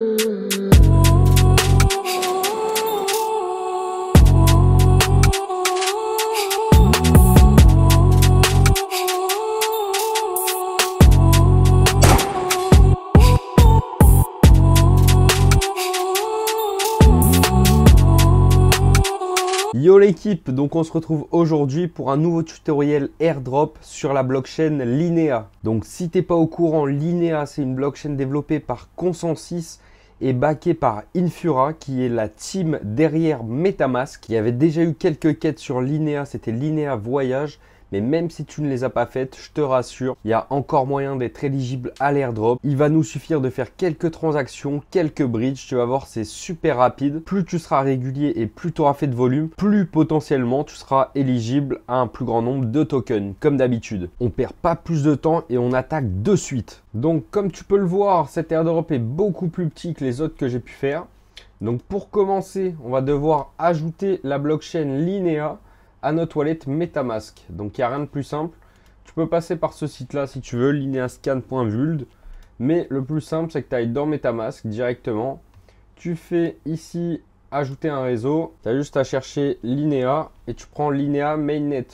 Yo l'équipe, donc on se retrouve aujourd'hui pour un nouveau tutoriel airdrop sur la blockchain Linea. Donc si t'es pas au courant, Linea c'est une blockchain développée par Consensys et backée par Infura qui est la team derrière MetaMask. Il y avait déjà eu quelques quêtes sur Linea, c'était Linea Voyage. Mais même si tu ne les as pas faites, je te rassure, il y a encore moyen d'être éligible à l'airdrop. Il va nous suffire de faire quelques transactions, quelques bridges. Tu vas voir, c'est super rapide. Plus tu seras régulier et plus tu auras fait de volume, plus potentiellement tu seras éligible à un plus grand nombre de tokens, comme d'habitude. On perd pas plus de temps et on attaque de suite. Donc comme tu peux le voir, cet airdrop est beaucoup plus petit que les autres que j'ai pu faire. Donc pour commencer, on va devoir ajouter la blockchain Linea à notre wallet MetaMask. Donc il n'y a rien de plus simple. Tu peux passer par ce site-là si tu veux, lineascan.vuld. Mais le plus simple, c'est que tu ailles dans MetaMask directement. Tu fais ici ajouter un réseau. Tu as juste à chercher Linea et tu prends Linea Mainnet.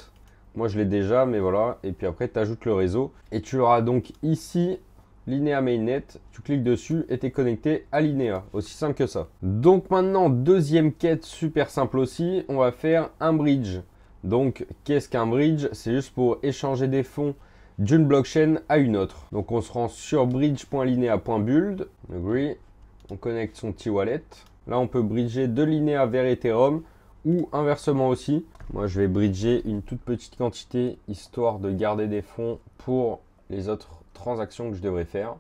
Moi je l'ai déjà, mais voilà. Et puis après, tu ajoutes le réseau. Et tu auras donc ici Linea Mainnet. Tu cliques dessus et tu es connecté à Linea. Aussi simple que ça. Donc maintenant, deuxième quête super simple aussi. On va faire un bridge. Donc, qu'est-ce qu'un bridge? C'est juste pour échanger des fonds d'une blockchain à une autre. Donc, on se rend sur bridge.linea.buld. Agree. On connecte son petit wallet. Là, on peut bridger de Linea vers Ethereum ou inversement aussi. Moi, je vais bridger une toute petite quantité histoire de garder des fonds pour les autres transactions que je devrais faire.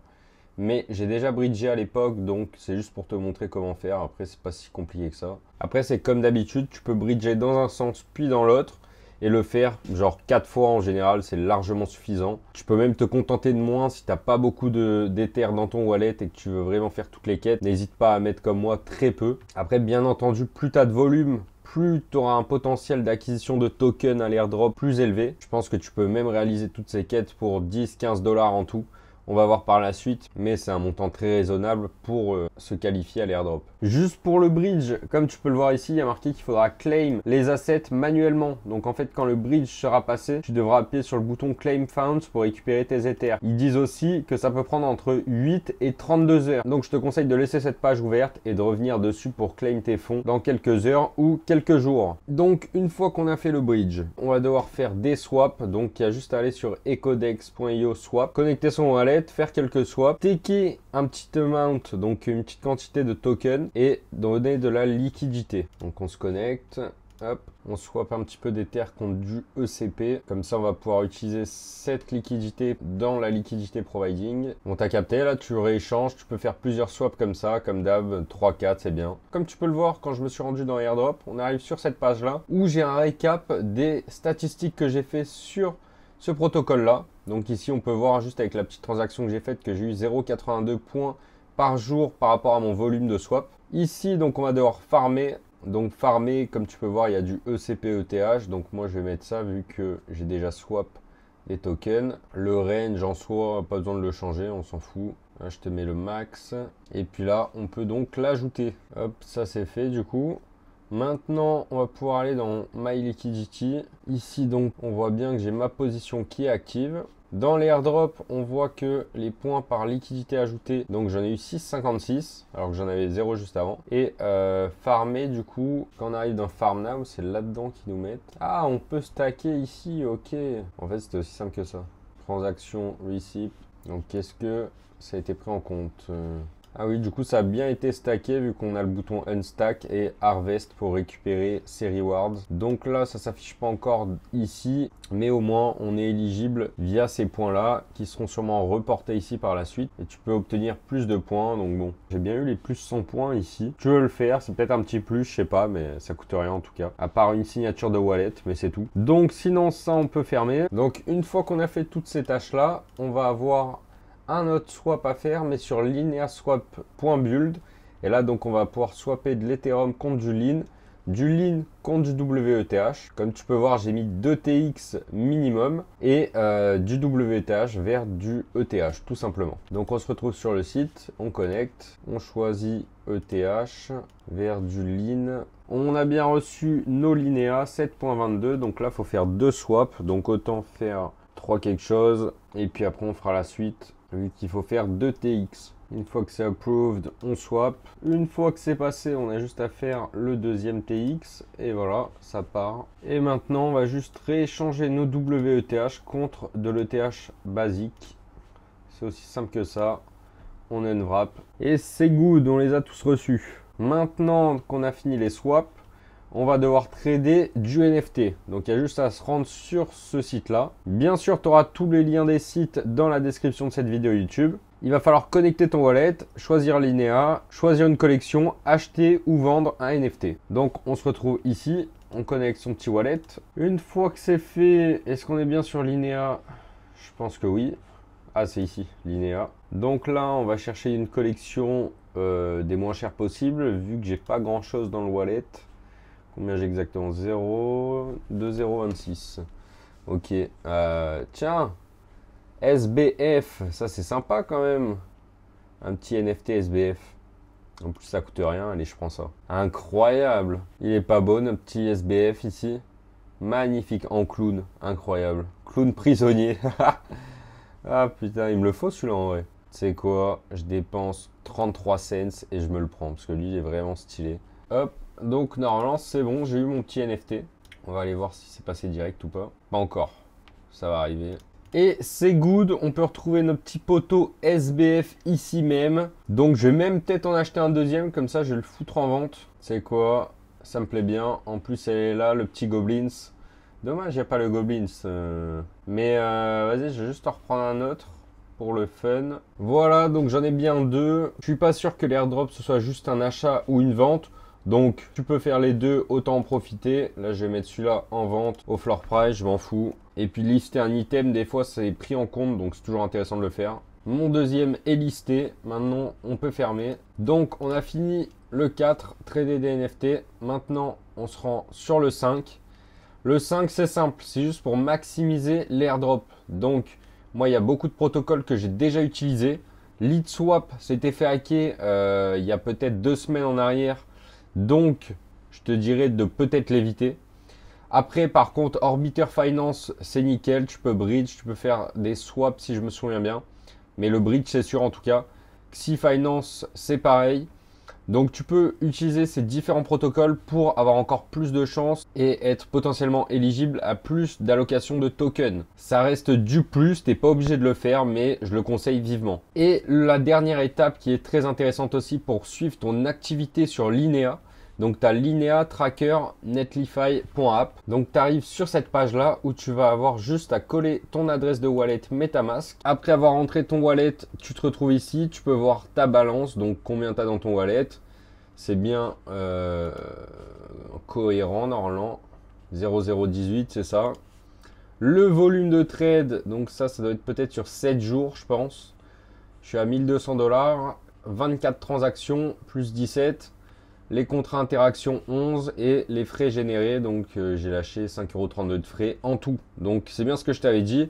Mais j'ai déjà bridgé à l'époque, donc c'est juste pour te montrer comment faire. Après, c'est pas si compliqué que ça. Après, c'est comme d'habitude, tu peux bridger dans un sens puis dans l'autre et le faire genre 4 fois en général, c'est largement suffisant. Tu peux même te contenter de moins si tu n'as pas beaucoup d'Ether dans ton wallet et que tu veux vraiment faire toutes les quêtes. N'hésite pas à mettre comme moi très peu. Après, bien entendu, plus tu as de volume, plus tu auras un potentiel d'acquisition de tokens à l'airdrop plus élevé. Je pense que tu peux même réaliser toutes ces quêtes pour 10-15 $ en tout. On va voir par la suite, mais c'est un montant très raisonnable pour se qualifier à l'airdrop. Juste pour le bridge, comme tu peux le voir ici, il y a marqué qu'il faudra claim les assets manuellement. Donc en fait, quand le bridge sera passé, tu devras appuyer sur le bouton Claim Funds pour récupérer tes Ethers. Ils disent aussi que ça peut prendre entre 8 et 32 heures. Donc je te conseille de laisser cette page ouverte et de revenir dessus pour claim tes fonds dans quelques heures ou quelques jours. Donc une fois qu'on a fait le bridge, on va devoir faire des swaps. Donc il y a juste à aller sur ecodex.io swap, connecter son wallet, faire quelques swaps, taker un petit amount, donc une petite quantité de tokens et donner de la liquidité. Donc on se connecte, hop, on swap un petit peu d'Ether contre du ECP. Comme ça, on va pouvoir utiliser cette liquidité dans la liquidité providing. Bon, t'as capté, là, tu rééchanges, tu peux faire plusieurs swaps comme ça, comme d'hab, 3-4, c'est bien. Comme tu peux le voir, quand je me suis rendu dans Airdrop, on arrive sur cette page-là où j'ai un récap des statistiques que j'ai fait sur ce protocole-là. Donc ici, on peut voir juste avec la petite transaction que j'ai faite que j'ai eu 0,82 points par jour par rapport à mon volume de swap. Ici, donc on va devoir farmer. Donc farmer, comme tu peux voir, il y a du ECP-ETH. Donc moi, je vais mettre ça vu que j'ai déjà swap les tokens. Le range en soi, pas besoin de le changer, on s'en fout. Là, je te mets le max. Et puis là, on peut donc l'ajouter. Hop, ça c'est fait du coup. Maintenant, on va pouvoir aller dans My Liquidity. Ici, donc, on voit bien que j'ai ma position qui est active. Dans les airdrops, on voit que les points par liquidité ajoutée, donc j'en ai eu 6,56, alors que j'en avais 0 juste avant. Et farmer, du coup, quand on arrive dans Farm Now, c'est là-dedans qu'ils nous mettent. Ah, on peut stacker ici, ok. En fait, c'était aussi simple que ça. Transaction, receipt. Donc, qu'est-ce que ça a été pris en compte? Ah oui, du coup, ça a bien été stacké vu qu'on a le bouton Unstack et Harvest pour récupérer ses rewards. Donc là, ça s'affiche pas encore ici, mais au moins, on est éligible via ces points-là qui seront sûrement reportés ici par la suite. Et tu peux obtenir plus de points. Donc bon, j'ai bien eu les plus 100 points ici. Tu veux le faire, c'est peut-être un petit plus, je sais pas, mais ça coûte rien en tout cas. À part une signature de wallet, mais c'est tout. Donc sinon, ça, on peut fermer. Donc une fois qu'on a fait toutes ces tâches-là, on va avoir un autre swap à faire, mais sur lineaswap.buld. Et là, donc, on va pouvoir swapper de l'Ethereum contre du Lin du Lean contre du WETH. Comme tu peux voir, j'ai mis 2 TX minimum et du WETH vers du ETH, tout simplement. Donc on se retrouve sur le site, on connecte, on choisit ETH vers du Lean. On a bien reçu nos linéas 7.22, donc là, il faut faire 2 swaps, donc autant faire 3 quelque chose, et puis après, on fera la suite, vu qu'il faut faire 2 TX. Une fois que c'est approved, on swap. Une fois que c'est passé, on a juste à faire le deuxième TX. Et voilà, ça part. Et maintenant, on va juste rééchanger nos WETH contre de l'ETH basique. C'est aussi simple que ça. On unwrap. Et c'est good, on les a tous reçus. Maintenant qu'on a fini les swaps, on va devoir trader du NFT. Donc il y a juste à se rendre sur ce site-là. Bien sûr, tu auras tous les liens des sites dans la description de cette vidéo YouTube. Il va falloir connecter ton wallet, choisir Linea, choisir une collection, acheter ou vendre un NFT. Donc on se retrouve ici, on connecte son petit wallet. Une fois que c'est fait, est-ce qu'on est bien sur Linea? Je pense que oui. Ah, c'est ici, Linea. Donc là, on va chercher une collection des moins chères possibles, vu que j'ai pas grand chose dans le wallet. Combien j'ai exactement? 0, 2,026. Ok. Tiens, SBF, ça c'est sympa quand même. Un petit NFT SBF. En plus, ça coûte rien. Allez, je prends ça. Incroyable. Il est pas beau, notre petit SBF ici. Magnifique. En clown. Incroyable. Clown prisonnier. Ah putain, il me le faut celui-là en vrai. Tu sais quoi? Je dépense 33 cents et je me le prends parce que lui, il est vraiment stylé. Hop. Donc normalement c'est bon, j'ai eu mon petit NFT. On va aller voir si c'est passé direct ou pas. Pas encore, ça va arriver. Et c'est good, on peut retrouver nos petits poteaux SBF ici même. Donc je vais même peut-être en acheter un deuxième, comme ça je vais le foutre en vente. C'est quoi? Ça me plaît bien. En plus elle est là, le petit Goblins. Dommage, il n'y a pas le Goblins. Mais vas-y, je vais juste en reprendre un autre pour le fun. Voilà, donc j'en ai bien 2. Je suis pas sûr que l'airdrop ce soit juste un achat ou une vente. Donc tu peux faire les deux, autant en profiter. Là je vais mettre celui-là en vente au floor price, je m'en fous. Et puis lister un item, des fois c'est pris en compte, donc c'est toujours intéressant de le faire. Mon deuxième est listé, maintenant on peut fermer. Donc on a fini le 4, trader des NFT. Maintenant on se rend sur le 5. Le 5 c'est simple, c'est juste pour maximiser l'airdrop. Donc moi il y a beaucoup de protocoles que j'ai déjà utilisés. LeadSwap s'était fait hacker il y a peut-être 2 semaines en arrière. Donc, je te dirais de peut-être l'éviter. Après, par contre, Orbiter Finance, c'est nickel. Tu peux bridge, tu peux faire des swaps si je me souviens bien. Mais le bridge, c'est sûr en tout cas. Xi Finance, c'est pareil. Donc, tu peux utiliser ces différents protocoles pour avoir encore plus de chances et être potentiellement éligible à plus d'allocations de tokens. Ça reste du plus, tu n'es pas obligé de le faire, mais je le conseille vivement. Et la dernière étape qui est très intéressante aussi pour suivre ton activité sur Linea. Donc, tu as Linea Tracker Netlify.app. Donc, tu arrives sur cette page-là où tu vas avoir juste à coller ton adresse de wallet MetaMask. Après avoir entré ton wallet, tu te retrouves ici. Tu peux voir ta balance, donc combien tu as dans ton wallet. C'est bien cohérent normalement. 0,018, c'est ça. Le volume de trade, donc ça doit être peut-être sur 7 jours, je pense. Je suis à 1200 $. 24 transactions plus 17. Les contrats interaction 11 et les frais générés, donc j'ai lâché 5,32 € de frais en tout. Donc c'est bien ce que je t'avais dit.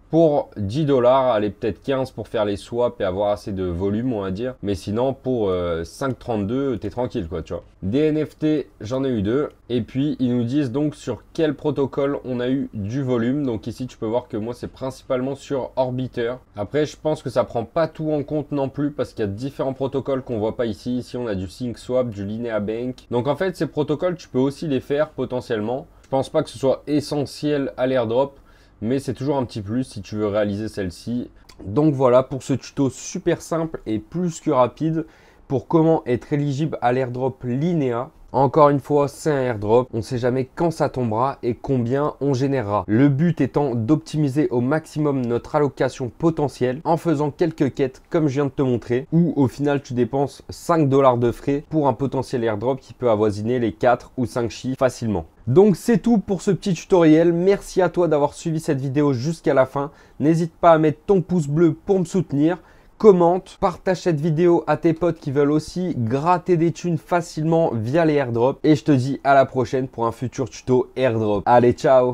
Pour 10 $, allez peut-être 15 pour faire les swaps et avoir assez de volume, on va dire. Mais sinon, pour 5,32, t'es tranquille, quoi, tu vois. Des NFT, j'en ai eu 2. Et puis, ils nous disent donc sur quel protocole on a eu du volume. Donc ici, tu peux voir que moi, c'est principalement sur Orbiter. Après, je pense que ça prend pas tout en compte non plus parce qu'il y a différents protocoles qu'on voit pas ici. Ici, on a du SyncSwap, du Linea Bank. Donc en fait, ces protocoles, tu peux aussi les faire potentiellement. Je pense pas que ce soit essentiel à l'airdrop. Mais c'est toujours un petit plus si tu veux réaliser celle-ci. Donc voilà pour ce tuto super simple et plus que rapide pour comment être éligible à l'airdrop Linea. Encore une fois, c'est un airdrop. On ne sait jamais quand ça tombera et combien on générera. Le but étant d'optimiser au maximum notre allocation potentielle en faisant quelques quêtes comme je viens de te montrer où au final tu dépenses 5 $ de frais pour un potentiel airdrop qui peut avoisiner les 4 ou 5 chiffres facilement. Donc c'est tout pour ce petit tutoriel. Merci à toi d'avoir suivi cette vidéo jusqu'à la fin. N'hésite pas à mettre ton pouce bleu pour me soutenir. commente, partage cette vidéo à tes potes qui veulent aussi gratter des thunes facilement via les airdrops. Et je te dis à la prochaine pour un futur tuto airdrop. Allez, ciao!